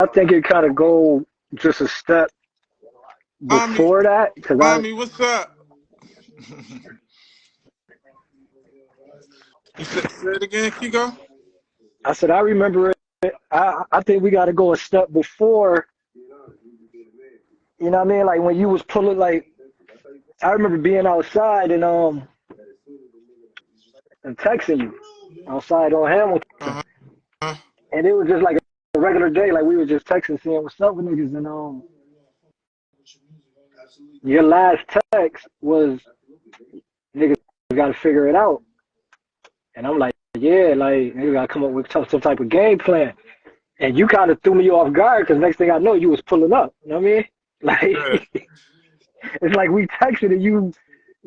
I think it kind of go just a step Mommy, before that because mommy, what's up? You say it again, Keiko? I said I remember it. I think we got to go a step before. You know what I mean? Like when you was pulling like I remember being outside and texting you outside on Hamilton, Uh-huh. and it was just like a regular day. Like we were just texting, saying what's up with niggas, and your last text was niggas got to figure it out, and I'm like, yeah, like niggas got to come up with some type of game plan. And you kind of threw me off guard because next thing I know, you was pulling up. You know what I mean? Yeah. Like it's like we texted and you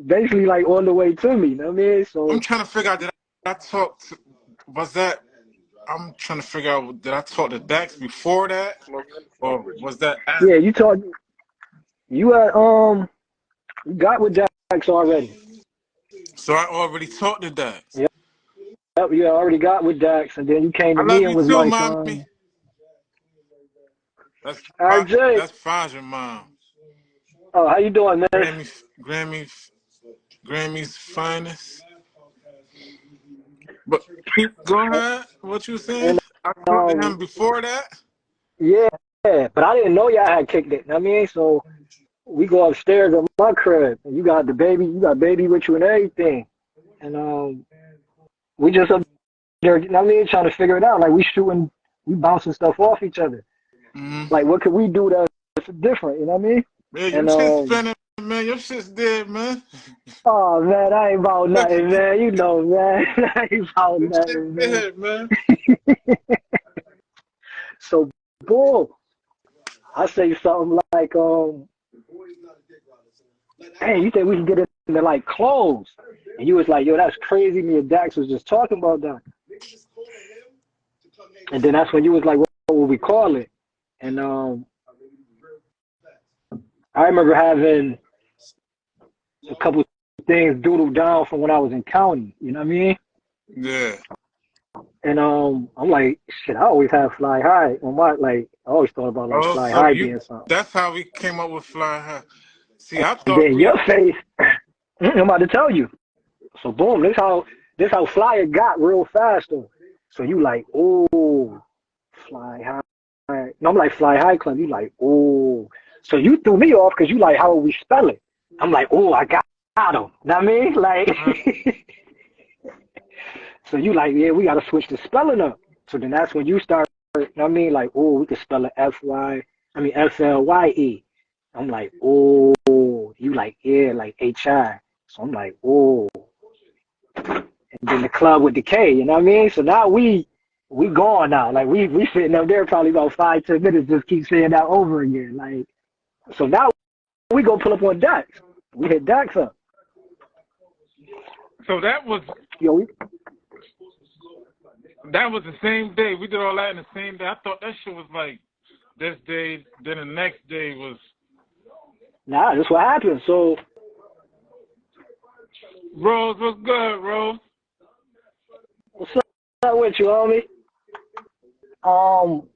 basically like on the way to me. You know what I mean? I'm So trying to figure out, did I talk to, was that, I'm trying to figure out, did I talk to Dax before that? Or was that after? yeah, you had you got with Dax already. So I already talked to Dax. Yep, you already got with Dax, and then you came I to me love and you was too, like, mommy. That's RJ, that's Faja mom. oh, how you doing, man? Grammy, Grammy, Grammy's finest. But go ahead. What you saying? And I talked to um, him before that. yeah, but I didn't know y'all had kicked it. You know what I mean? So we go upstairs at my crib, and you got baby with you and everything, and we just up there, you know what I mean, trying to figure it out. Like we bouncing stuff off each other. Mm-hmm. Like what could we do that's different? You know what I mean? Man, your And shit's spinning, man. Your shit's dead, man. oh man, I ain't about nothing, man. You know, man, I ain't about Your shit's nothing, man. dead, man. So, boom, I say something like, hey, you think we can get into like clothes? And you was like, yo, that's crazy. Me and Dax was just talking about that. And then that's when you was like, what would we call it? And I remember having a couple things doodled down from when I was in county. You know what I mean? Yeah. And I'm like, shit, I always have fly high on my like. I always thought about like Oh, fly so high you, being something. that's how we came up with Fly High. See, I And thought then we, your face, I'm about to tell you. So boom, this how flyer got real fast though. So you like, oh, fly high. No, I'm like fly high club. You like, oh. So you threw me off because you like, how would we spell it? I'm like, oh, I got him. Know what I mean? uh, Like, so you like, yeah, we got to switch the spelling up. So then that's when you start, you know what I mean? Like, oh, we could spell it Flye. I'm like, oh, you like, yeah, like HI. So I'm like, oh. And then the club with the K, you know what I mean? So now we gone now. Like we sitting up there probably about 5, 10 minutes, just keep saying that over again. Like so now we go pull up on Dax. We hit Dax up. so Yo, that was the same day. We did all that in the same day. I thought that shit was like this day. Then the next day was nah, that's what happened. So Rose. What's good, Rose? what's up with you, homie? Um,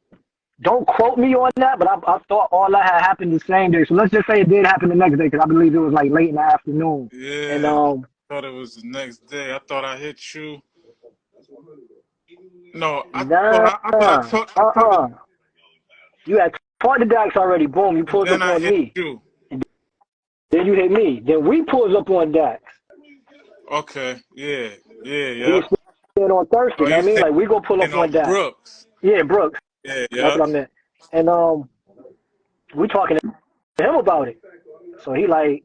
don't quote me on that, but I thought all that had happened the same day. So let's just say it did happen the next day because I believe it was like late in the afternoon. And Yeah, I thought it was the next day. I thought I hit you. No, nah, I thought I talked to, you had talked to Dax already. Boom, you and pulled then up I on hit me. you. And then you hit me. Then we pulls up on Dax. Okay, yeah, yeah, He yeah. was staying on Thursday. Oh, You know you what I mean? saying Like we go pull up on on Dax. Brooks? Yeah, Brooks. Yeah, That's yeah. what I meant. And we talking to him about it. So he like,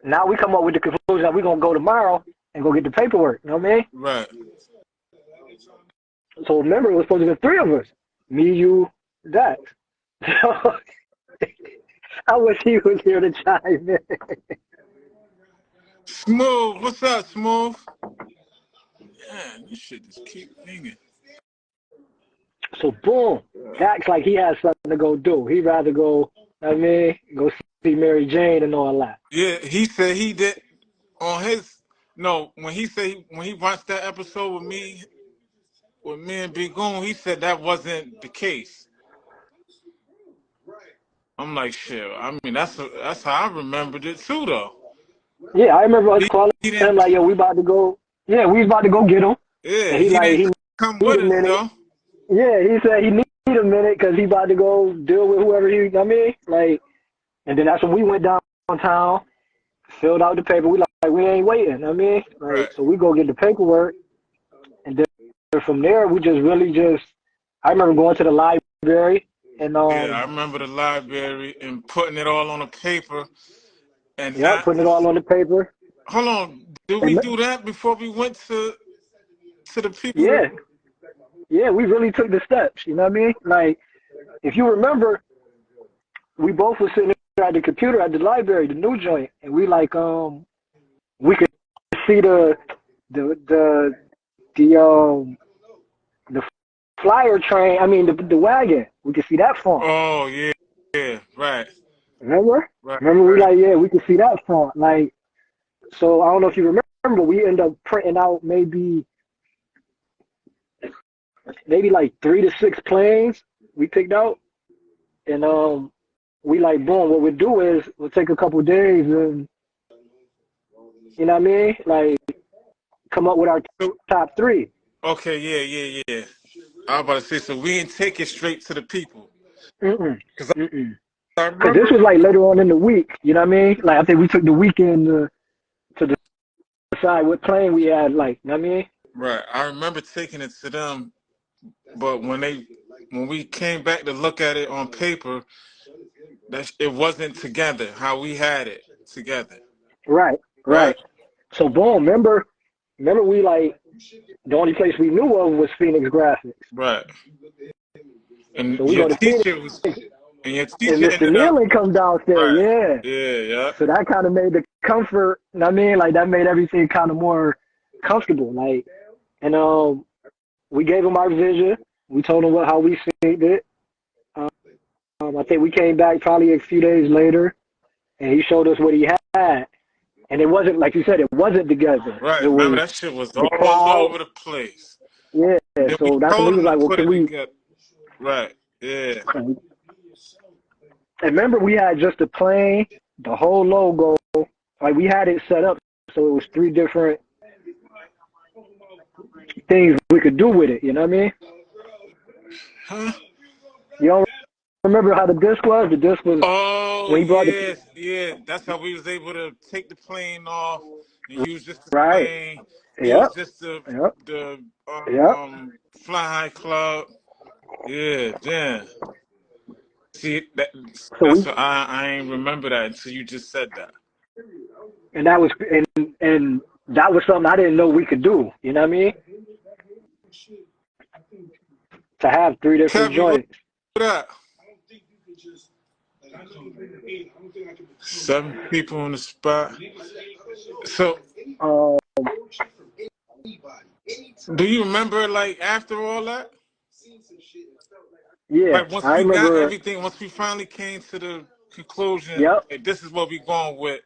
now we come up with the conclusion that we gonna go tomorrow and go get the paperwork. You know what I mean? Right. So remember, it was supposed to be 3 of us. Me, you, Dax. So I wish he was here to chime in. Smooth. What's up, Smooth? Man, this shit just keep ringing. So boom, Dax like he has something to go do. He'd rather go, I mean, go see Mary Jane and all that. Yeah, he said he did on his. No, when he said when he watched that episode with me and Big Goon, he said that wasn't the case. I'm like, shit. I mean, that's how I remembered it too, though. Yeah, I remember us calling He him didn't. like, yo, we about to go. Yeah, we was about to go get him. Yeah, And he he like, didn't he come need with a us minute. though. Yeah, he said he need a minute because he about to go deal with whoever he, I mean, like, and then that's when we went downtown, filled out the paper. We like, we ain't waiting. I mean, like, Right. so we go get the paperwork, and then from there we just really just. I remember going to the library and Yeah, I remember the library and putting it all on a paper and yeah, not. putting it all on the paper. Hold on, did we And do that before we went to the people? yeah, yeah, we really took the steps. You know what I mean? Like, if you remember, we both were sitting at the computer at the library, the new joint, and we like we could see the the the flyer train. I mean the wagon. We could see that font. Oh yeah, yeah, right, Remember? right, Remember we right. like yeah we could see that font. Like so I don't know if you remember. We end up printing out maybe like 3 to 6 planes we picked out, and we like boom. What we do is we'll take a couple days and you know what I mean like come up with our So, top three. okay, yeah, yeah, yeah. I was about to say, so we didn't take it straight to the people Mm-mm. because Mm-mm. I Because this remember. was like later on in the week, you know what I mean? Like I think we took the weekend to decide what plane we had, like, you know what I mean? Right, I remember taking it to them, but when we came back to look at it on paper, that it wasn't together how we had it together. Right, Right, right. So boom, remember we like the only place we knew of was Phoenix Graphics. right. And So we your go to Phoenix teacher was, and your and teacher Mr. ended up. Nealon comes downstairs, Right. yeah. Yeah, yeah. So that kind of made the comfort, you know what I mean? Like that made everything kind of more comfortable. Like, and we gave him our vision. We told him how we seen it. I think we came back probably a few days later, and he showed us what he had. And it wasn't like you said, it wasn't together. Right. It Remember was that shit was the all cloud. over the place. Yeah. Then we So that's when told we was him to like, well, put can it we? together. Right. Yeah. And remember, we had just a plane, the whole logo. Like we had it set up, so it was 3 different things we could do with it. You know what I mean? Huh? You don't remember how the disc was? The disc was Oh when he brought the yes, yeah. That's how we was able to take the plane off and use just the right. plane. Use Yep. just Yep. the Yep. Flyehi Klub. Yeah, damn. See So that's we what I ain't remember that until you just said that. and that was and that was something I didn't know we could do. You know what I mean? To have 3 different Kevin, what joints. up? 7 people on the spot. So, Um, do you remember like after all that? yeah, Like once I we got remember. everything, once we finally came to the conclusion, Yep, okay, this is what we going with.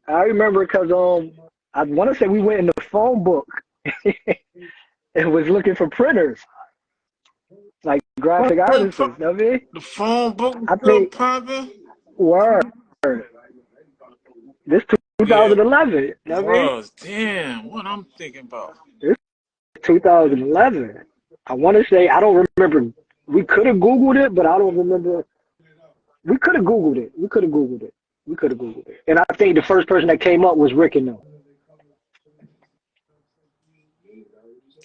I remember because I want to say we went in the phone book and was looking for printers, like graphic Phone artists. pro- You know what I mean? the phone book was I still think popping. word this Yeah, 2011. You know what I mean? was damn. What I'm thinking about. This 2011. I want to say I don't remember. We could have Googled it, but I don't remember. We could have Googled it. We could have Googled it. We could have Googled it. And I think the first person that came up was Rick and them.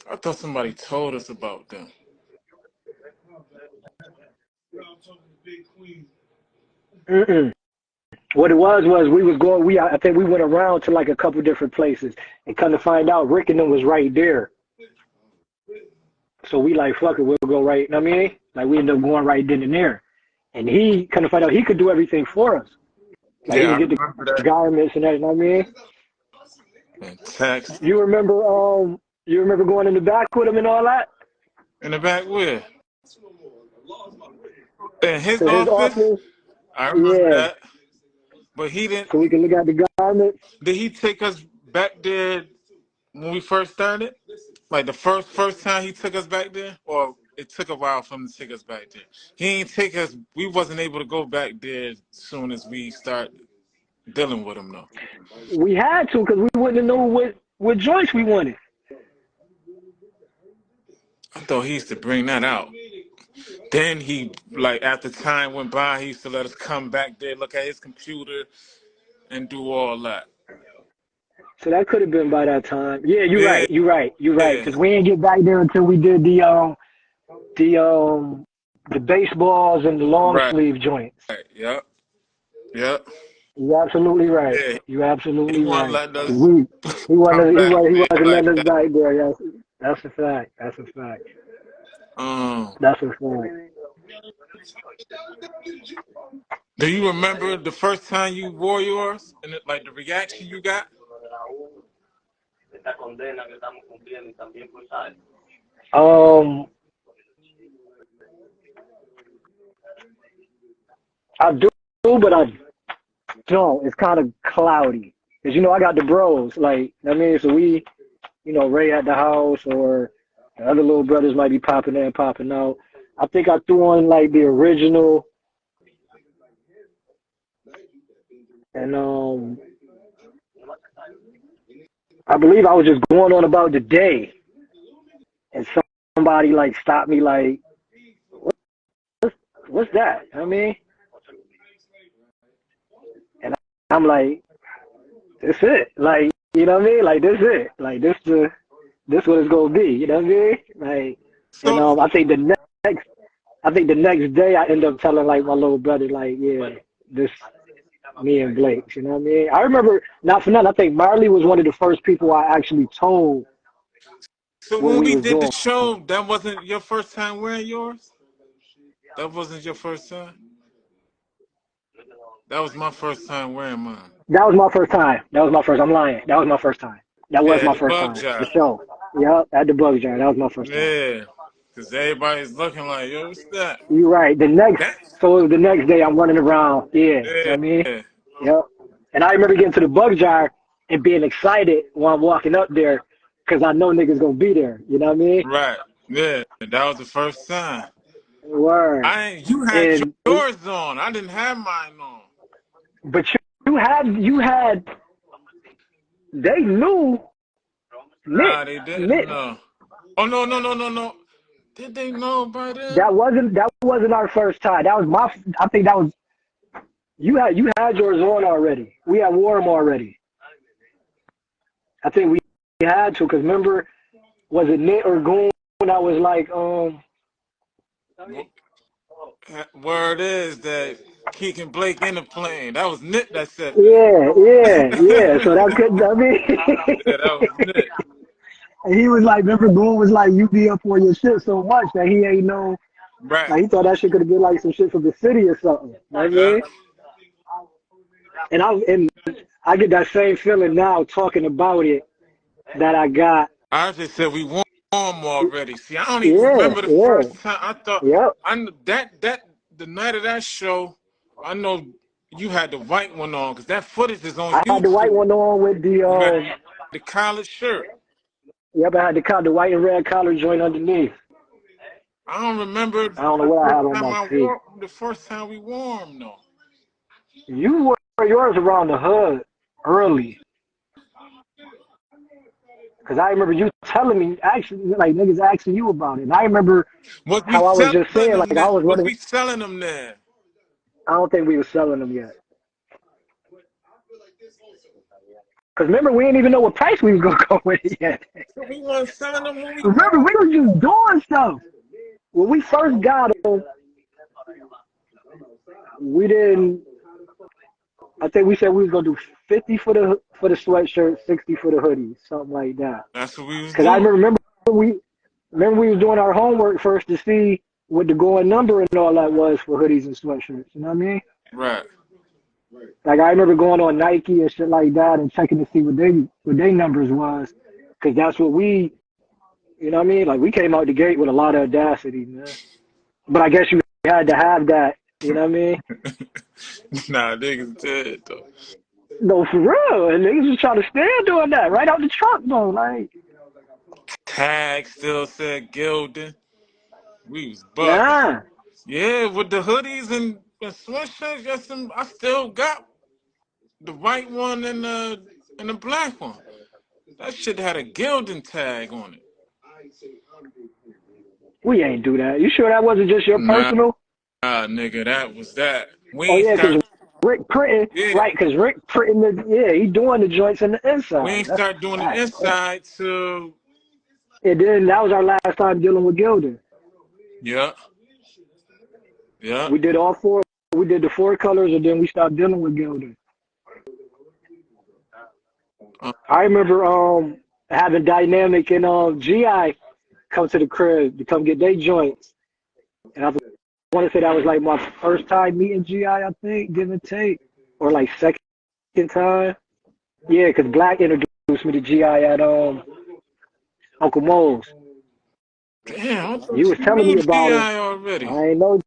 I thought somebody told us about them. Mm-mm. What it was we was going. I think we went around to like a couple different places, and come to find out, Rick and them was right there. So we like fuck it, we'll go right. You know what I mean, like we ended up going right then and there. And he kind of find out he could do everything for us. Like he Yeah, I could get remember the that. garments and that. You know what I mean? And text You remember going in the back with him and all that in the back where? In his to his office. office. I remember Yeah, that. But he didn't. so we can look at the garments. Did he take us back there when we first started? Like the first time he took us back there, or it took a while for him to take us back there. He ain't take us. We wasn't able to go back there as soon as we start dealing with him though. We had to because we wouldn't have known what joints we wanted. I thought he used to bring that out. Then he, like, after time went by, he used to let us come back there, look at his computer, and do all that. So that could have been by that time. Yeah, you're Yeah, right. You're right. You're right. yeah, Because we didn't get back there until we did the baseballs and the long right, sleeve joints. yep, yep. You're absolutely right. Yeah, You're he absolutely wasn't right. letting 'Cause us come back he there wasn't like letting us that. back there. That's a fact. That's a fact. Um, That's a fact. do you remember the first time you wore yours and like the reaction you got? Um, I do, but I don't. It's kind of cloudy. Cause I got the bros. Like I mean, so we, Ray at the house or the other little brothers might be popping in, popping out. I think I threw on like the original, and I believe I was just going on about the day, and somebody like stopped me like, what's that? I mean, and I'm like, this it. Like, you know what I mean? Like this it. Like this what it's gonna be. You know what I mean? Like, and So, I think the next day I end up telling like my little brother like, yeah, this me and Blake. You know what I mean? I remember not for nothing. I think Marley was one of the first people I actually told so what when we we was did the doing. show, that wasn't your first time wearing yours. That wasn't your first time. That was my first time wearing mine. That was my first time. That was my first. I'm lying. That was my first time. That was Yeah, my the first bug time for job. sure. Yep, at the bug jar. That was my first time. Yeah, because everybody's looking like, yo, what's that? You're right. That's So it was the next day I'm running around. Yeah, you know what I mean? yeah, Yep. And I remember getting to the bug jar and being excited while I'm walking up there because I know niggas gonna be there. You know what I mean? right. Yeah, that was the first time. Word. You had And yours on. I didn't have mine on. but you had they knew Nah, Nick they didn't Nick know. Oh no, no, no, no, no. Did they know by then? that wasn't our first time. That was my I think that was you had yours on already. We had wore them already. I think we had to because remember was it Nick or Goon that was like Word is that Keegan Blake in the plane. That was Nick that said yeah. So that that. could I Yeah, that was mean Nick. and he was like remember Goon was like you be up on your shit so much that he ain't know Right. like he thought that shit could have been like some shit from the city or something. You know what I Yeah. mean? And I get that same feeling now talking about it that I got. I just said we won already. See, I don't even Yeah, remember the yeah, first time. I thought yep. I kn- that the night of that show. I know you had the white one on because that footage is on I had the white YouTube. one on with You had the collared shirt. yep, I had the white and red collar joint underneath. I don't remember I don't know what I had on time my I feet. wore the first time we wore them though. You wore yours around the hood early. Cause I remember you telling me actually like niggas asking you about it. And I remember Was we how I was selling just saying them like I there? was Was running we selling them there? I don't think we were selling them yet. Cause remember we didn't even know what price we was gonna go with it yet. So we weren't selling them when we Remember got we was just doing stuff. When we first got them, we didn't. I think we said we was gonna do 50 for the sweatshirt, 60 for the hoodies, something like that. That's what we was Cause I doing. we we was doing our homework first to see what the going number and all that was for hoodies and sweatshirts. You know what I mean? Right. Like I remember going on Nike and shit like that and checking to see what they numbers was, cause that's what you know what I mean? Like we came out the gate with a lot of audacity, man. But I guess you had to have that. You know what I mean? Nah, niggas did though. No, for real. And niggas was trying to stand doing that right out the truck, though. Like, Tag still said Gildan. We was bugging. Nah. Yeah, with the hoodies and sweatshirts, I still got the white one and the black one. That shit had a Gildan tag on it. We ain't do that. You sure that wasn't just your Nah, personal? nigga, that was that. We Oh ain't yeah, start. because Rick printing, Yeah, right? Because Rick printing he doing the joints in the we inside. ain't That's start doing a the fact. inside till. And then that was our last time dealing with Gildan. Yeah, yeah. We did all four. We did the four colors, and then we stopped dealing with Gildan. I remember having Dynamic and GI come to the crib to come get their joints, and I want to say that was like my first time meeting GI. I think, give and take, or like second time. Yeah, because Black introduced me to GI at Uncle Mo's. Damn, I He thought was you telling knew me about him. G.I. already. I ain't know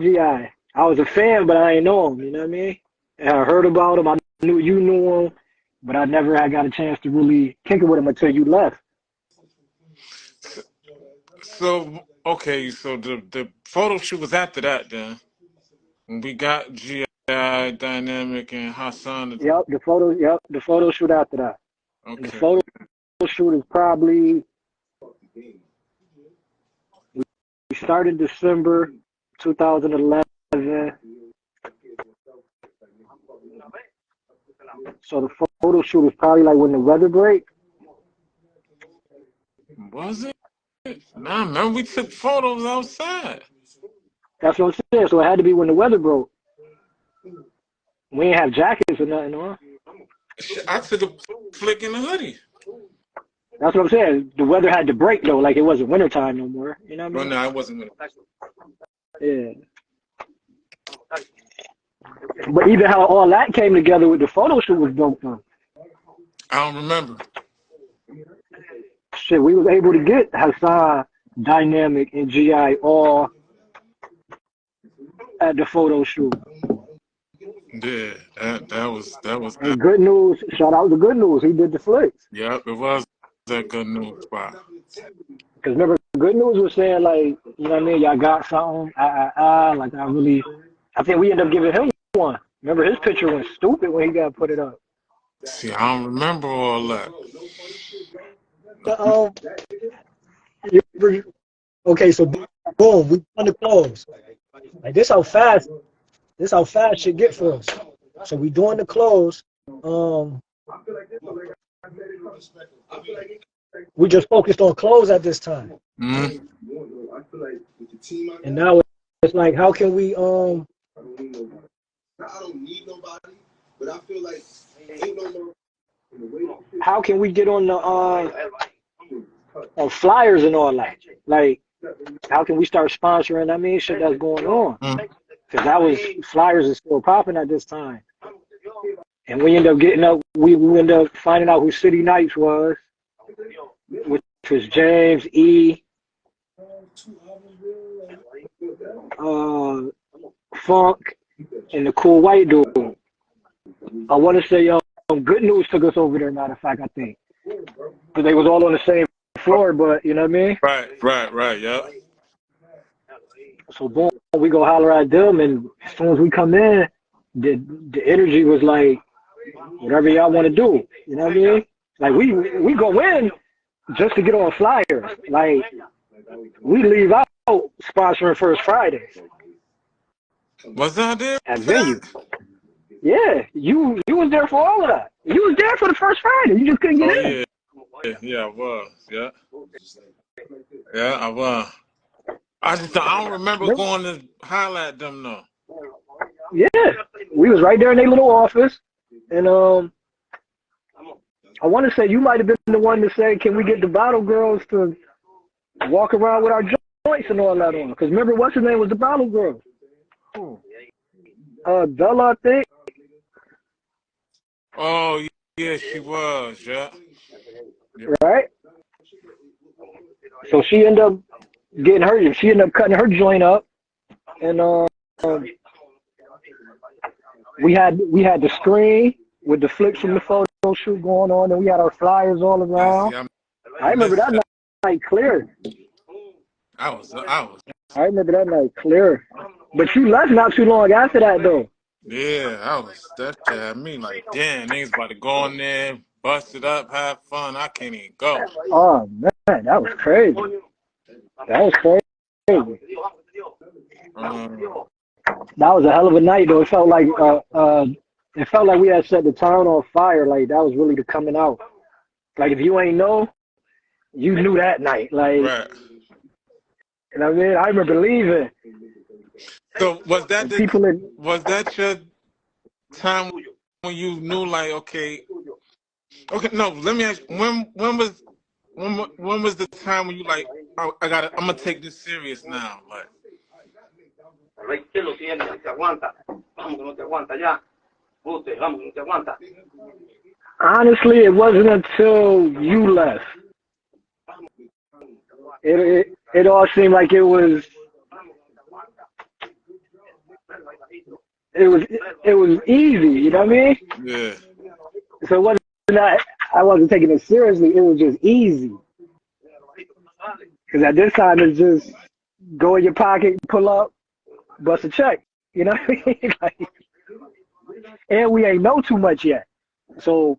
GI. I was a fan, but I ain't know him. You know what I mean? And I heard about him. I knew you knew him, but I never had got a chance to really kick it with him until you left. So okay, so the photo shoot was after that then. When we got G.I. Dynamic and Hassan. Yep, the photo shoot after that. And the Okay. photo shoot is probably we started December 2011. So the photo shoot was probably like when the weather break. Was it? Nah, man, we took photos outside. That's what I'm saying. So it had to be when the weather broke. We didn't have jackets or nothing on. I took a flick in the hoodie. That's what I'm saying. The weather had to break though, like it wasn't wintertime no more. You know what I Well, mean? no, I wasn't with Yeah. But even how all that came together with the photo shoot was dope though. I don't remember. Shit, we was able to get Hassan, Dynamic, and GI all at the photo shoot. Yeah, that was that. And Good News, shout out to Good News. He did the flicks. Yep, it was that good news spot. Because remember, Good News was saying, like, you know what I mean? Y'all got something. Like, I think we ended up giving him one. Remember, his picture went stupid when he got put it up. See, I don't remember all that. Um, okay, so boom, we on the close. Like this how fast shit get for us. So we doing the close. We just focused on close at this time. Mm-hmm. And now it's like, how can we I don't need nobody, but I feel like ain't no How can we get on the on flyers and all that? Like, how can we start sponsoring? I mean, shit that's going on. Because that was flyers is still popping at this time. And we end up getting up. We end up finding out who City Nights was, which was James E. Funk, and the cool white dude. I want to say Good News took us over there. Matter of fact, I think because they was all on the same floor. But you know what I mean. Right. Yeah. So boom, we go holler at them, and as soon as we come in, the energy was like, whatever y'all want to do. You know what I mean? Like we go in just to get on flyers. Like we leave out sponsoring First Fridays Was that there at for that? venue. Yeah, you was there for all of that. You was there for the First Friday. You just couldn't get in. Yeah, I was. Yeah, I was. I don't remember going to holler at them though. Yeah, we was right there in their little office, and I want to say you might have been the one to say, can we get the Bottle Girls to walk around with our joints and all that on? Because remember, what's her name was the Bottle Girl? Bella, I think. Oh yeah, she was. Yeah. Right. So she ended up getting her. She ended up cutting her joint up, and we had the screen with the flicks from the photo shoot going on, and we had our flyers all around. See, I remember that night clear. I was. I remember that night clear. But you left not too long after that though. Yeah, that shit had me like, damn, niggas about to go in there, bust it up, have fun. I can't even go. Oh man, that was crazy. That was crazy. Um, That was a hell of a night though. It felt like we had set the town on fire. Like that was really the coming out. Like if you ain't know, you knew that night. Like right. you know what I mean? I remember leaving. So And people in was that your time when you knew like, okay, no, let me ask you, when was the time when you like, I'm gonna take this serious now, like. honestly, it wasn't until you left. It all seemed like it was it was easy. You know what I mean? Yeah. So it wasn't that I wasn't taking it seriously. It was just easy. Because at this time, it's just go in your pocket, pull up, bust a check. You know what I mean? Like, and we ain't know too much yet. So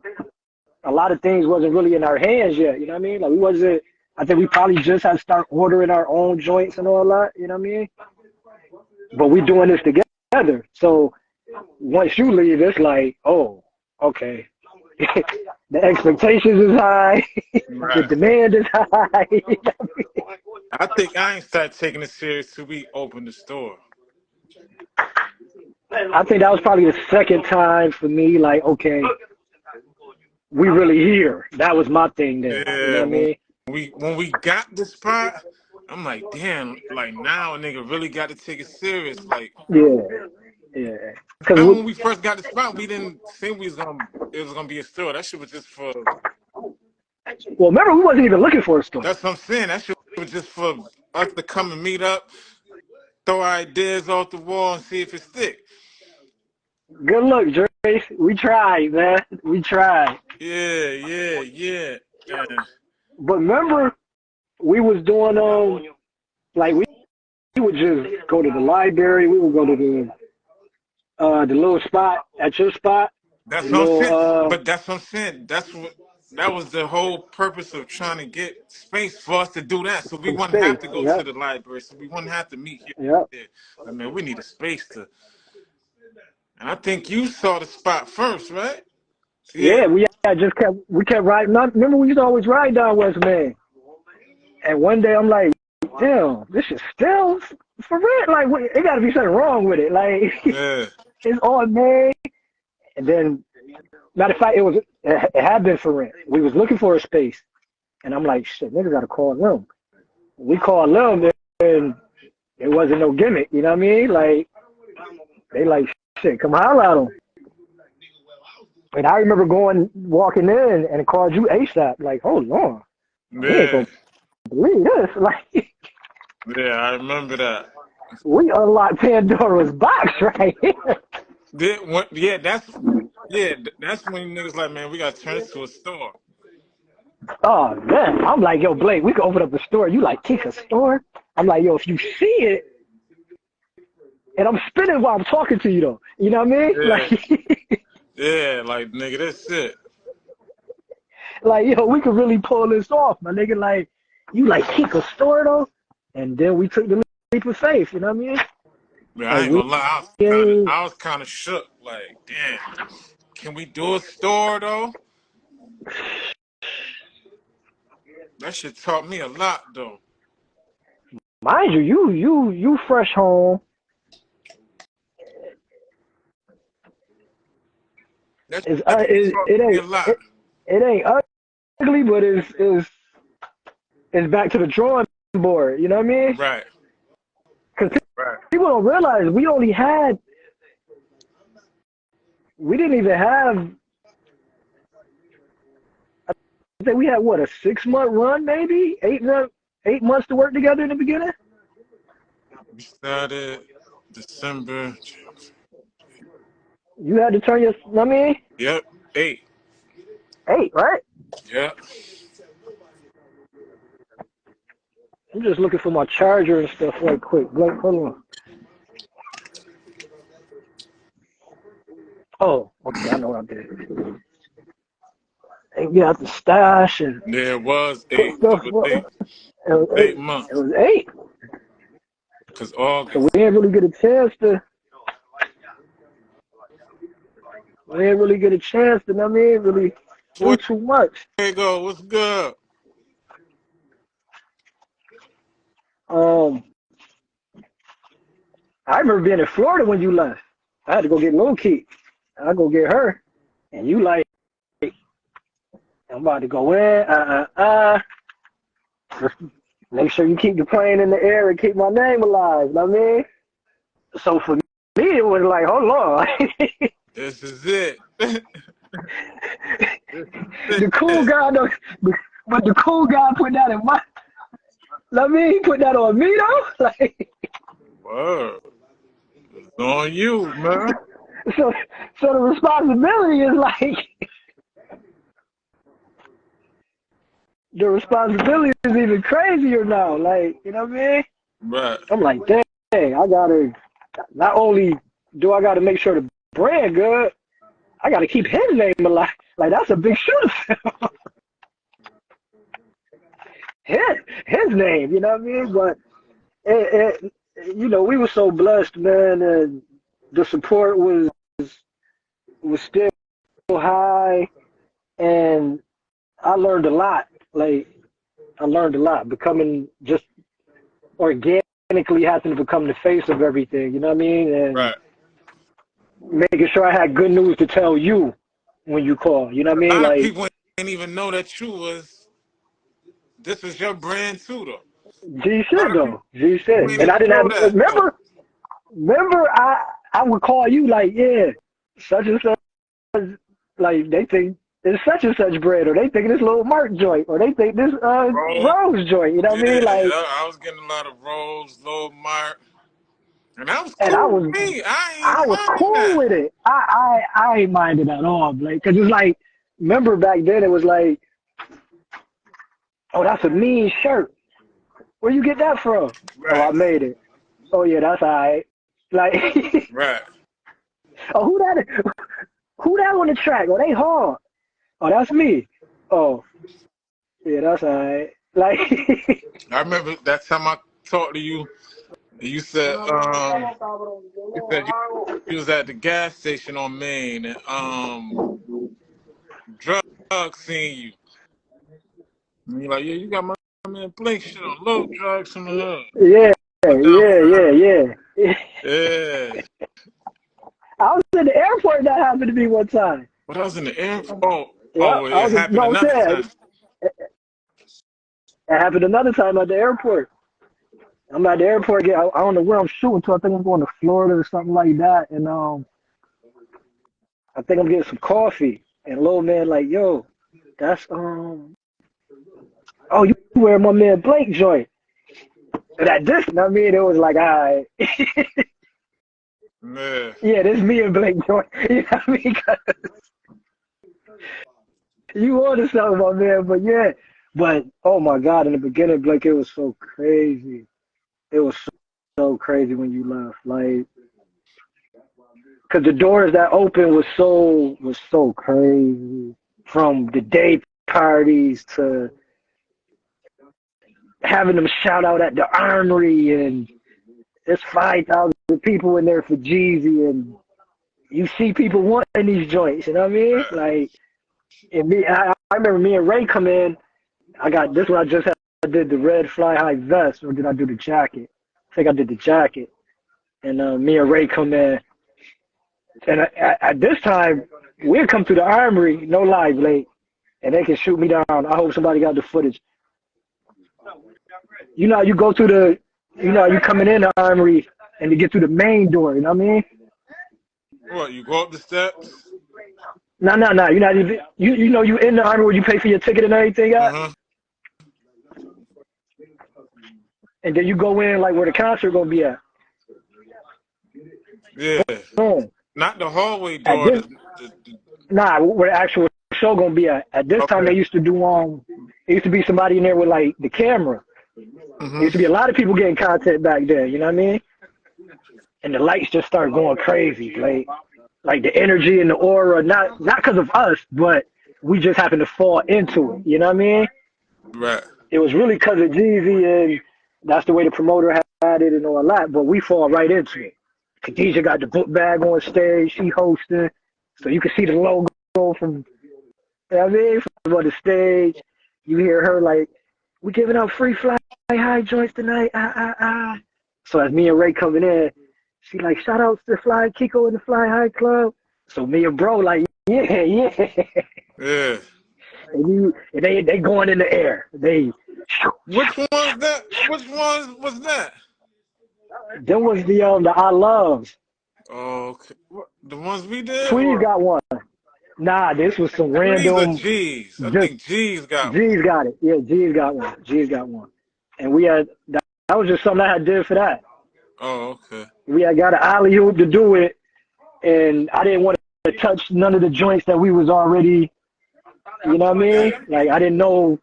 a lot of things wasn't really in our hands yet. You know what I mean? Like we wasn't. I think we probably just had to start ordering our own joints and all that. You know what I mean? But we doing this together. So once you leave, it's like, oh, okay. The expectations is high. The Right. demand is high. I think I ain't started taking it serious till we opened the store. I think that was probably the second time for me. Like, okay, we really here. That was my thing then. You know Yeah, what I mean? when we got the spot, I'm like, damn, like now a nigga really got to take it serious. Like, Yeah, yeah. Because remember when we first got the spot, we didn't think it was gonna be a store. That shit was just for. well, remember we wasn't even looking for a store. That's what I'm saying. That shit was just for us to come and meet up, throw ideas off the wall, and see if it stick. Good luck, Trace. We tried, man. We tried. Yeah. But remember, we was doing like we would just go to the library. We would go to the little spot at your spot. The That's what I'm little saying. But that's what I'm saying. That was the whole purpose of trying to get space for us to do that. So we some wouldn't have space. to go to Yep. the library. So we wouldn't have to meet here. Yep. There. Like, man, we need a space to. And I think you saw the spot first, right? Yeah. Yeah, we kept riding. Remember we used to always ride down West Main. And one day I'm like, damn, this is still for real. Like, it got to be something wrong with it. Like, Yeah. it's on May. And then, matter of fact, it had been for rent. We was looking for a space. And I'm like, shit, nigga got to call them. We called them, and it wasn't no gimmick. You know what I mean? Like, they like, shit, come holler at them. And I remember walking in, and it called you ASAP. Like, hold on. He ain't Yeah. going to believe this. Like, Yeah, I remember that. we unlocked Pandora's box right here. That's when niggas like, man, we gotta turn this to a store. Oh man, I'm like, yo, Blake, we can open up a store. You like kick a store? I'm like, yo, if you see it, and I'm spinning while I'm talking to you though. You know what I mean? Yeah. Like, Yeah, like nigga, that's it. like yo, we could really pull this off, my nigga. Like, you like kick a store though, and then we took the leap of faith. You know what I mean? Man, I Like ain't gonna lie, ain't, I was kinda shook, like, damn, can we do a store though? That shit taught me a lot though. mind you, you fresh home. That It's, shit taught it me a ain't lot. it ain't ugly, but it's back to the drawing board. You know what I mean? Right. Because Right. people don't realize we didn't even have. I think we had what, a 6 month run, maybe 8 months to work together in the beginning. We started December. You had to turn I mean, Yep, 8. 8, right? Yep. I'm just looking for my charger and stuff right quick. Blake, hold on. Oh, okay, I know what I did. And get out the stash and There was put 8. stuff It was up. 8. It was 8 eight. It months. was 8. Because So we August. didn't really get a chance to. We didn't really get a chance to. I mean, really do too much. Keiko, what's good? I remember being in Florida when you left. I had to go get Lil Key. I go get her, and you like, I'm about to go in. Just make sure you keep the plane in the air and keep my name alive. You know what I mean? So for me, it was like, hold on. This is it. The cool guy, though, but the cool guy put that in my. Let me put that on me though. Like, Word. It's on you, man. so the responsibility is like. The responsibility is even crazier now. Like, you know what I mean? Right. I'm like, dang, I gotta, not only do I gotta make sure the brand good, I gotta keep his name alive. Like, that's a big shoe to fill. his name, you know what I mean? But, you know, we were so blessed, man, and the support was still high, and I learned a lot. Like, I learned a lot, becoming just organically having to become the face of everything, you know what I mean? And Right. making sure I had good news to tell you when you call, you know what I A mean? lot of Like, people didn't even know that this was your brand too, though. G A lot shit of people though, G shit. didn't And I even didn't know have, that. remember I would call you like, yeah, such and such, like they think it's such and such bread, or they think this little Mark joint, or they think this Rose joint, you know what I mean? Like, I was getting a lot of Rose, Lil Mark, and that was and cool with me. I ain't I was minding cool that. with it. I ain't minded at all, Blake, because it's like, remember back then it was like, oh, that's a mean shirt. Where you get that from? Oh, Right. I made it. Oh yeah, that's all right. Like, Right. oh, who that on the track? Oh, they hard. Oh, that's me. Oh, yeah, that's all right. Like, I remember that time I talked to you, and you said you was at the gas station on Main, and drug seen you. And you're like, yeah, you got my man Blake shit on low drugs from the hood. yeah, Put down yeah. Yeah. I was in the airport. That happened to me one time. But I was in the airport. Yeah, Oh, I it was. happened No, I'm another saying time. it happened another time at the airport. I'm at the airport. I don't know where I'm shooting to. I think I'm going to Florida or something like that. And I think I'm getting some coffee. And little man like, yo, that's oh, you wear my man Blake joint. And at this, you know what I mean, it was like, all right. Yeah. Yeah, this me and Blake joint. You know what I mean? 'Cause you wanted something, my man. But yeah, but oh my God, in the beginning, Blake, it was so crazy. It was so crazy when you left. Like, because the doors that opened was so crazy. From the day parties to having them shout out at the armory, and there's 5,000 people in there for Jeezy, and you see people wanting these joints, you know what I mean? Like, and I remember me and Ray come in. I got this one. I just had, I did the red Flyehi vest, or did I do the jacket? I think I did the jacket. And me and Ray come in, and at this time we'll come to the armory, no lie, Blake, and they can shoot me down. I hope somebody got the footage. You know, you go to the, you know, you coming in the armory and you get to the main door. You know what I mean? What, you go up the steps? No. You know, you know, you in the armory where you pay for your ticket and everything at, and then you go in like where the concert gonna be at. Yeah. Boom. Not the hallway At door. this, nah, where the actual show gonna be at. At this time, they used to do it used to be somebody in there with like the camera. There used to be a lot of people getting content back then, you know what I mean? And the lights just started going crazy. Like the energy and the aura, not because of us, but we just happened to fall into it, you know what I mean? Right. It was really because of Jeezy, and that's the way the promoter had it and all that, but we fall right into it. Khadijah got the book bag on stage, she hosting, so you can see the logo from, you know what I mean, from on the stage. You hear her like, we giving out free fly high joints tonight, So as me and Ray coming in, she like, shout outs to Keiko and the Flyehi Klub. So me and bro like, yeah. Yeah. And they going in the air. Which one's that? Which one was that? Then was the I Loves. Oh, okay. The ones we did? Tweez got one. Nah, this was some random. G's. I think G's got one. G's got it. Yeah, G's got one. G's got one. And we had that was just something I had did for that. Oh, okay. We had got an alley hoop to do it, and I didn't want to touch none of the joints that we was already. You know what I mean? Like I didn't know,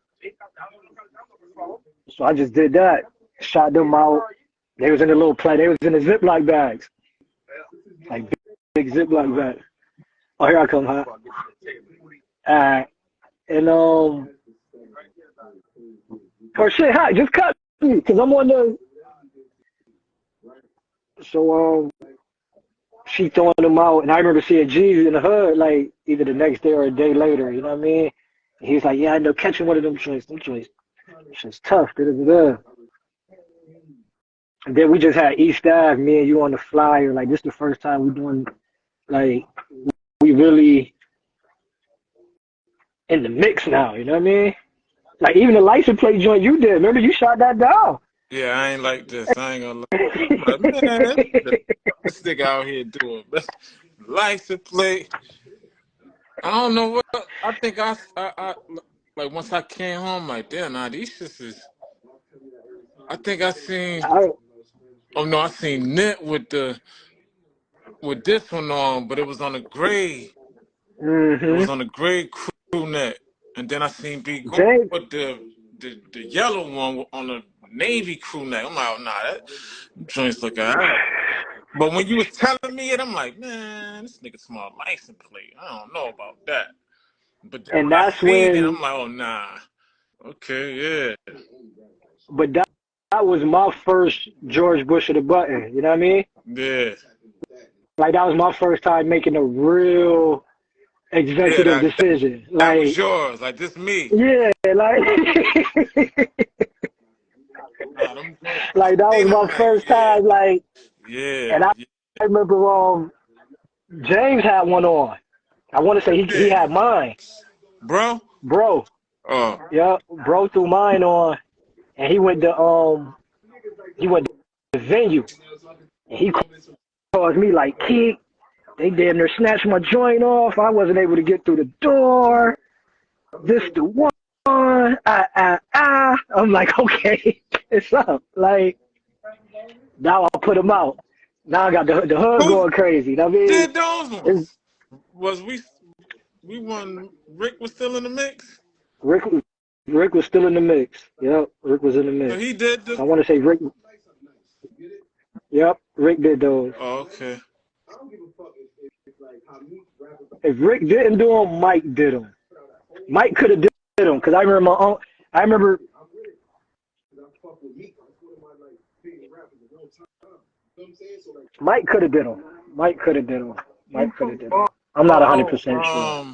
so I just did that. Shot them out. They was in the little play. They was in the Ziploc bags, like big Ziploc bags. Oh, here I come, huh? And or shit, hi, just cut me, cause I'm on the. So she throwing them out, and I remember seeing Jeezy in the hood, like either the next day or a day later. You know what I mean? And he was like, "Yeah, I know catching one of them joints. Them joints, shit's tough. Da-da-da-da." And then we just had East Ave, me and you on the flyer. Like this is the first time we doing, like, we really in the mix now. You know what I mean? Like even the license plate joint you did. Remember you shot that down? Yeah, I ain't like this. I ain't gonna lie. But man, this nigga out here doing license plate. I don't know what. I think I like once I came home, like, damn, nah, these shits is. I think I seen. Oh no, I seen Nit with this one on, but it was on a gray. Mm-hmm. It was on a gray crew net, and then I seen B Go with the yellow one on the navy crew net. I'm like, oh, nah, that joints look alright. But when you was telling me it, I'm like, man, this nigga small license plate. I don't know about that. But then and when that's I seen when it, I'm like, oh nah. Okay, yeah. But that was my first George Bush of the button. You know what I mean? Yeah. Like that was my first time making a real executive decision. Like that was yours. Like this me. Yeah, like like that was my first time. Like yeah. And I remember James had one on. I want to say he had mine. Bro. Oh. Yeah, bro threw mine on, and he went to the venue, and he called me like, "Kid, they damn near snatched my joint off. I wasn't able to get through the door. This the one. I'm like, okay, it's up. Like now I'll put him out. Now I got the hood going crazy. You know what I mean? Did those ones? Was we won? Rick was still in the mix. Rick was still in the mix. Yep, Rick was in the mix. So he did. I want to say Rick. Yep, Rick did those. Oh, okay. If Rick didn't do them, Mike did them. Mike could have did them because I remember. Mike could have did them. I'm not 100% sure.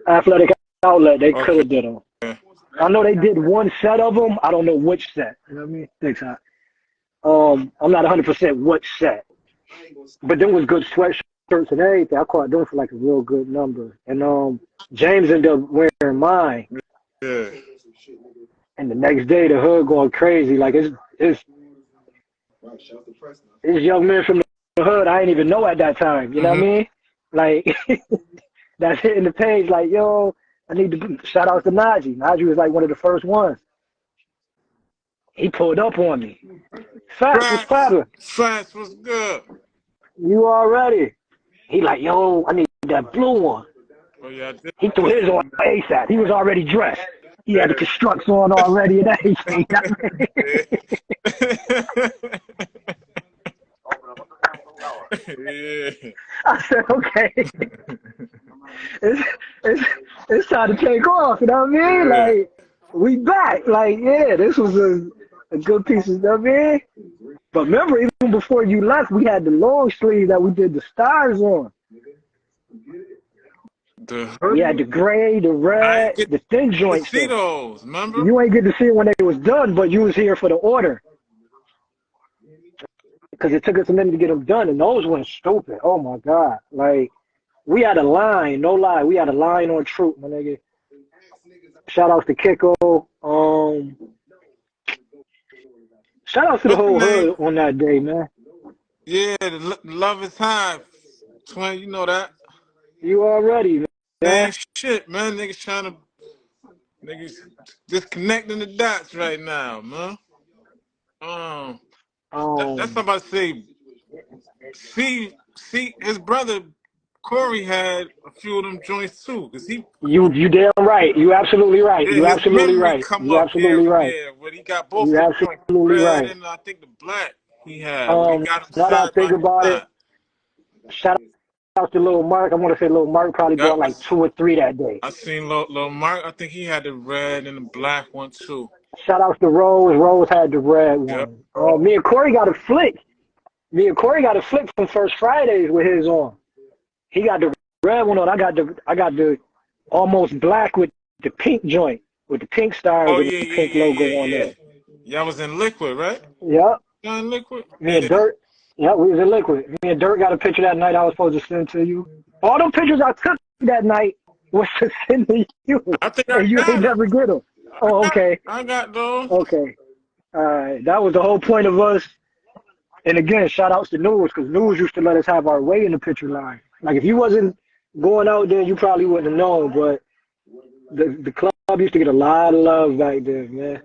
Athletic Outlet, they could have did them. I know they did one set of them. I don't know which set. You know what I mean? Thanks, Hot. I'm not 100% which set. But them was good sweatshirts and everything. I caught them for like a real good number. And James ended up wearing mine. Yeah. And the next day, the hood going crazy. Like it's young men from the hood I didn't even know at that time. You know what I mean? Like that's hitting the page. Like, yo, I need to shout out to Najee. Najee was like one of the first ones. He pulled up on me. Fats was popping. Fats was good. You already. He like, yo, I need that blue one. Oh, yeah, he threw his on ASAP. He was already dressed. He had the constructs on already and everything. Yeah. I said, okay, it's, it's, it's time to take off. You know what I mean? Yeah. Like, we back. Like, yeah, this was a good piece of stuff, man. But remember, even before you left, we had the long sleeve that we did the stars on. We had the gray, the I red, ain't get the thin to joint see stuff. those, remember? You ain't get to see it when they was done, but you was here for the order. Because it took us a minute to get them done, and those went stupid. Oh, my God. Like, we had a line, no lie. We had a line on Troop, my nigga. Shout outs to Keiko. Shout outs to the Look, whole man. hood on that day, man. Yeah, the love is high. Twin, you know that. You already, man. Same shit, man. Niggas trying to, niggas just connecting the dots right now, man. That's Um, about to say. See, his brother Corey had a few of them joints too, cause you damn right. You absolutely right. yeah, You his absolutely memory right. come You up here absolutely and right. there, where he got both You of the joints, the absolutely red right. and I think the black he had, where he got them Now that I side think by about it, side. shout out to Lil Mark. I want to say Lil Mark probably Yep, bought like 2 or 3 that day. I seen Lil Mark. I think he had the red and the black one too. Shout out to Rose. Rose had the red Yep. one. Me and Corey got a flick. Me and Corey got a flick from First Fridays with his on. He got the red one on. I got the almost black with the pink joint with the pink stars Oh and yeah, the yeah, pink yeah, logo yeah, on yeah. there. Y'all was in Liquid, right? Yep. Y'all in Liquid? Me and Yeah. Dirt. Yep, we was in Liquid. Me and Dirt got a picture that night I was supposed to send to you. All them pictures I took that night was to send to you, I think I and you ain't got them. never get them. Oh, okay. I got those. Okay. All right. That was the whole point of us. And again, shout outs to News, because News used to let us have our way in the picture line. Like, if you wasn't going out there, you probably wouldn't have known, but the club used to get a lot of love back then, man.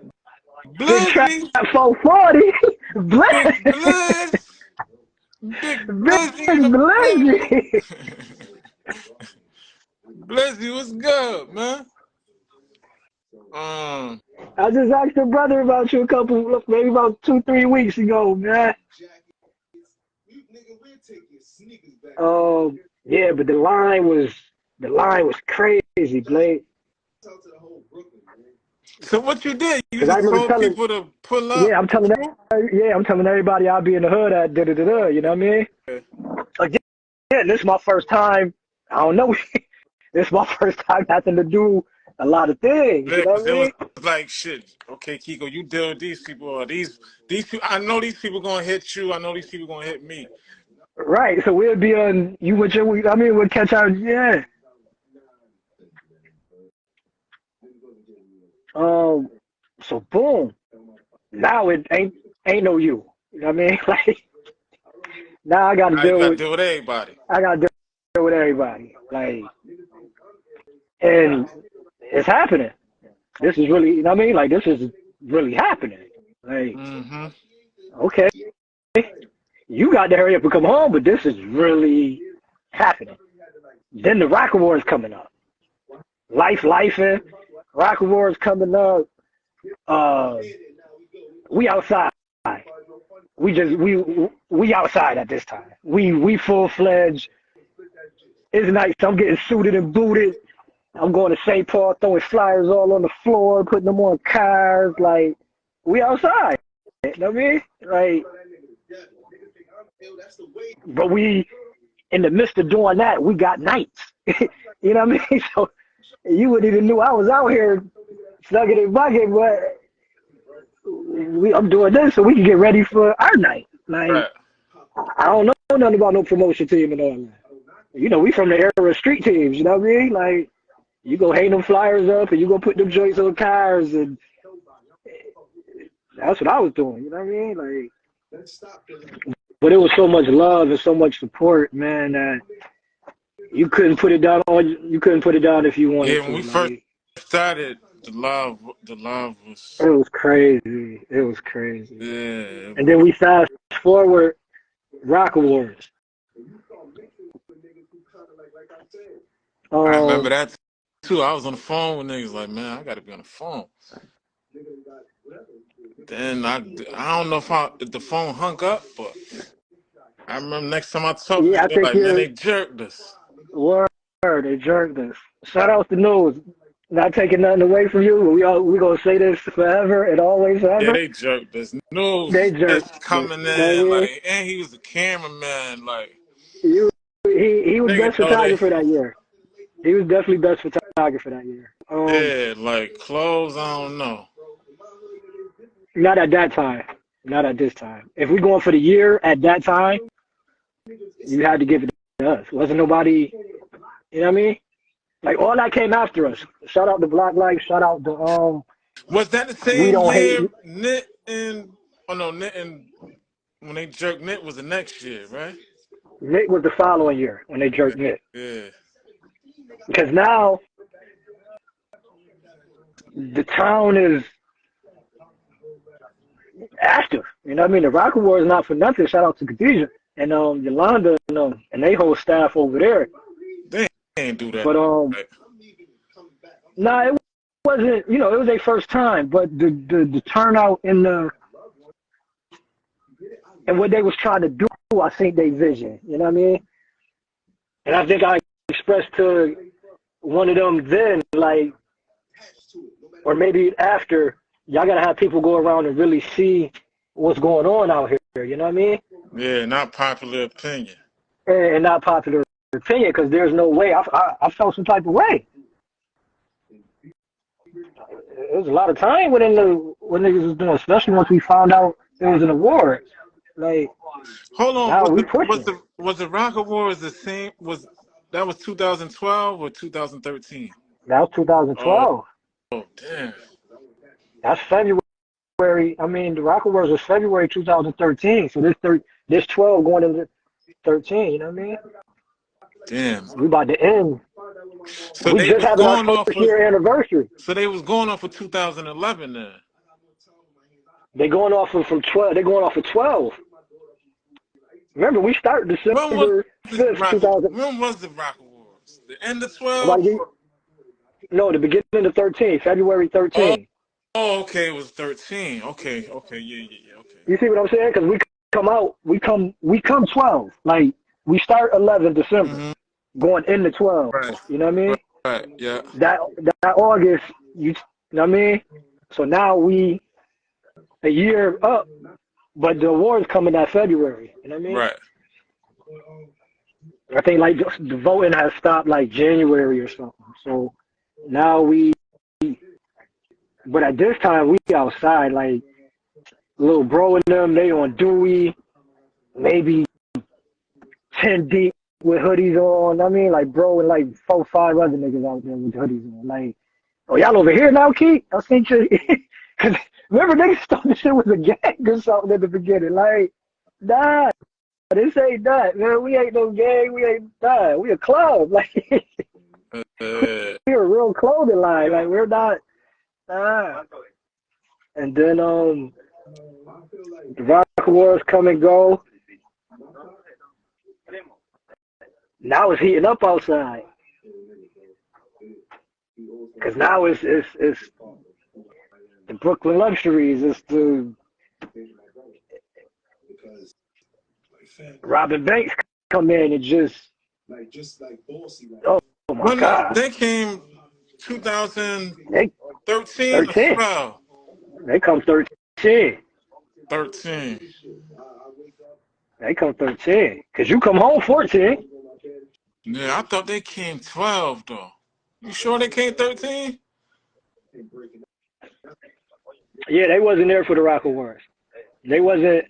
Big Trap Blizzy, 440. Big Blizz. Blizz, Big Big Blizzy in the building. Blizzy. Blizzy, what's good, man? I just asked your brother about you maybe about 2, 3 weeks ago, man. Yeah, but the line was crazy, Blade. So what you did? You Cause I just remember told telling, people to pull up yeah, I'm to telling, True? I'm telling everybody I'll be in the hood at da-da-da-da. You know what I mean? Like, yeah, this is my first time. I don't know. This is my first time having to do a lot of things. You Yeah, know 'cause what I it was mean? like shit. Okay, Keiko, you deal with these people. Or these people. I know these people gonna hit you. I know these people gonna hit me. Right. So we'll be on you with your. I mean, we'll catch our yeah. So boom. Now it ain't no you. You know what I mean? Like, now I got to I deal gotta with deal with everybody. everybody. Like, and it's happening. This is really, you know what I mean? Like, this is really happening. Like, okay, you got to hurry up and come home, but this is really happening. Then the Rock Awards coming up. Life, and Rock Awards coming up. We outside. We outside at this time. We full fledged. It's nice. I'm getting suited and booted. I'm going to St. Paul, throwing flyers all on the floor, putting them on cars. Like, we outside. You know what I mean? Like, but we, in the midst of doing that, we got nights. You know what I mean? So you wouldn't even knew I was out here slugging and bugging, but I'm doing this so we can get ready for our night. Like, Right. I don't know nothing about no promotion team and all that. You know, we from the era of street teams, you know what I mean? Like, you go hang them flyers up and you go put them joints on cars, and that's what I was doing, you know what I mean? Like, but it was so much love and so much support, man, that you couldn't put it down if you wanted Yeah, when to. we first Like, started, the love was. it was crazy. It was crazy. Yeah. And then we fast forward Rock Awards. I remember that too. I was on the phone with niggas like, man, I gotta be on the phone. Then I don't know if the phone hung up, but I remember next time I talked to Yeah, them, I they're think like, man, you're they jerked us. word. They jerked us. Shout out to News. Not taking nothing away from you. We gonna say this forever and always Yeah, forever. they jerked us. News They jerked just us. You coming know what I in mean? like, and he was the cameraman. Like, You, he was nigga best know they. photographer that year. He was definitely best photographer that year. Yeah, like clothes. I don't know. Not at that time. Not at this time. If we going for the year at that time, you had to give it to us. Wasn't nobody. You know what I mean? Like all that came after us. Shout out to Black Life. Shout out to Was that the We same Don't Hate. year? Knit and Knit and when they jerked Knit was the next year, right? Nick was the following year when they jerked Nick. Yeah. Because now the town is active. You know what I mean? The Rocket War is not for nothing. Shout out to Khadijah and Yolanda and they whole staff over there. They ain't do that. But right? nah, it wasn't. You know, it was their first time. But the turnout and what they was trying to do, I think they vision. You know what I mean? And I think I expressed to one of them then, like, or maybe after, y'all gotta have people go around and really see what's going on out here. You know what I mean? Yeah, not popular opinion. And not popular opinion, because there's no way. I felt some type of way. It was a lot of time when niggas was doing, especially once we found out there was an award. Like, hold on, now we pushing. was the Rocket Wars the same? That was 2012 or 2013? That was 2012. Oh damn. That's February. I mean, the Rocket Wars was February 2013. So this 12 going into 13. You know what I mean? Damn. We about to end. So We they just was having our going off first year anniversary. So they was going off for 2011 then. They going off from 12. They going off of 12. Remember, we started December 5th, 2000. When was the Rocket Wars? The end of 12? No, the beginning of 13, February 13. Oh, okay, it was 13. Okay, yeah, okay. You see what I'm saying? Because we come 12. Like, we start 11 December, going into 12. Right. You know what I mean? Right, yeah. That August, you know what I mean? So now we a year up, but the awards coming that February. You know what I mean? Right. I think like the voting has stopped like January or something. So now but at this time we outside, like little bro and them, they on Dewey, maybe 10 deep with hoodies on. I mean, like bro and like 4, 5 other niggas out there with hoodies on. Like, oh, y'all over here now, Keith? I think you. Cause remember niggas thought this shit was a gang or something at the beginning. Like, nah, this ain't that, man. We ain't no gang. We ain't that. We a club. Like, we're a real clothing line. Like, we're not. Nah. And then the Rock Wars come and go. Now it's heating up outside. Cause now it's the Brooklyn luxuries. It's the Robin Banks come in and just oh my God. They came 2013 13. or 12? They come 13. 13. They come 13. Cause you come home 14. Yeah, I thought they came 12 though. You sure they came 13? Yeah, they wasn't there for the Rock Awards. They wasn't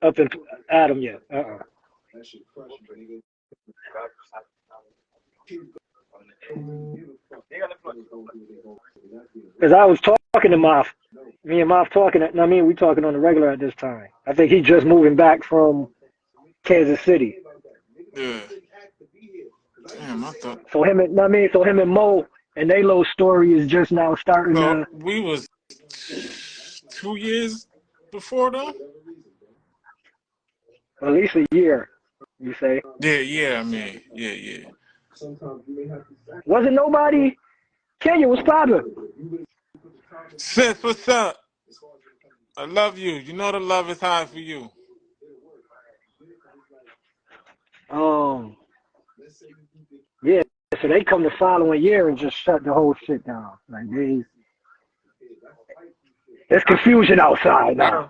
up in Adam yet. Because I was talking to Moff. Me and Moff talking. I mean, we talking on the regular at this time. I think he just moving back from Kansas City. Yeah. Damn, I thought. So him and Mo and they little story is just now starting. So we was 2 years before though. At least a year, you say? Yeah. I mean, yeah. Wasn't nobody Kenya, what's poppin'? Sis, what's up? I love you. You know the love is high for you. Yeah, so they come the following year and just shut the whole shit down. Like there's confusion outside now.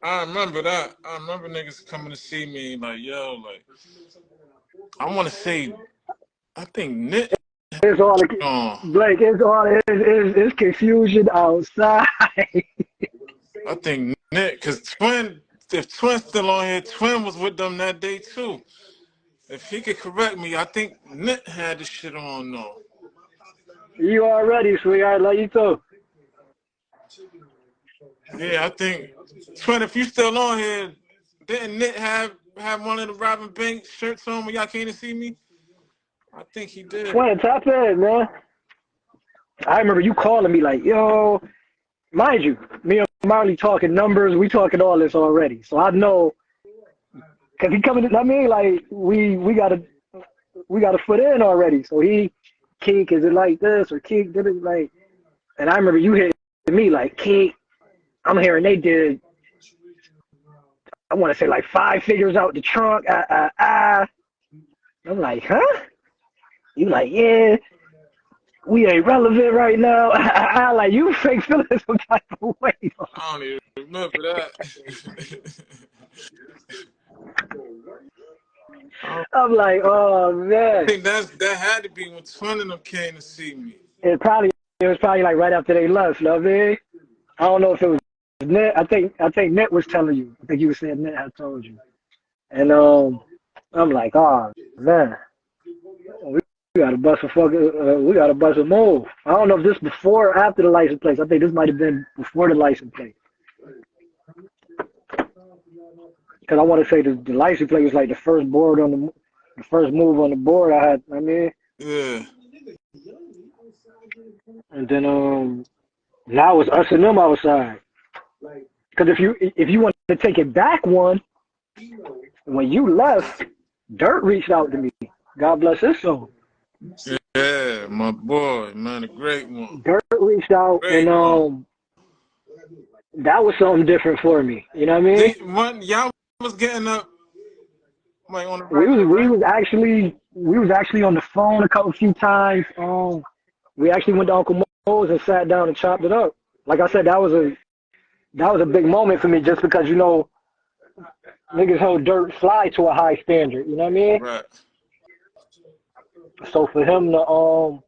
I remember that. I remember niggas coming to see me like, yo, like, I want to say, I think Nick. It's all Blake. It's confusion outside. I think Nick, cause if Twin's still on here, Twin was with them that day too. If he could correct me, I think Nick had the shit on though. You already, sweetheart. Love you too. Yeah, I think Twin, if you still on here, didn't Nick have one of the Robin Banks shirts on when y'all came to see me? I think he did. Twin, tap in, man. I remember you calling me like, yo, mind you, me and Marley talking numbers, we talking all this already. So I know, cause he coming, I mean, like we got a foot in already. So Keek, is it like this or Keek did it like? And I remember you hitting me like, Keek, I'm hearing they did, I want to say like 5 figures out the trunk. I'm like, huh? You like, yeah. We ain't relevant right now. I like you fake feeling some type of way. I don't even remember that. I'm like, oh man. I think that had to be when Twin and them came to see me. It was probably like right after they left, you know what I mean? I don't know if it was Net. I think Net was telling you. I think you said Net had told you. And I'm like, oh man. We gotta bust a move. I don't know if this before or after the license plate. I think this might have been before the license plate. Because I want to say the license plate was like the first move on the board I had. I mean, yeah. And then now it's us and them outside. Because if you want to take it back one, when you left, Dirt reached out to me. God bless his soul. Yeah, my boy, man, a great one. Dirt reached out, and that was something different for me. You know what I mean? Y'all was getting up like on the we was actually on the phone a few times. We actually went to Uncle Mo's and sat down and chopped it up. Like I said, that was a big moment for me, just because niggas hold Dirt Fly to a high standard. You know what I mean? Right. So for him to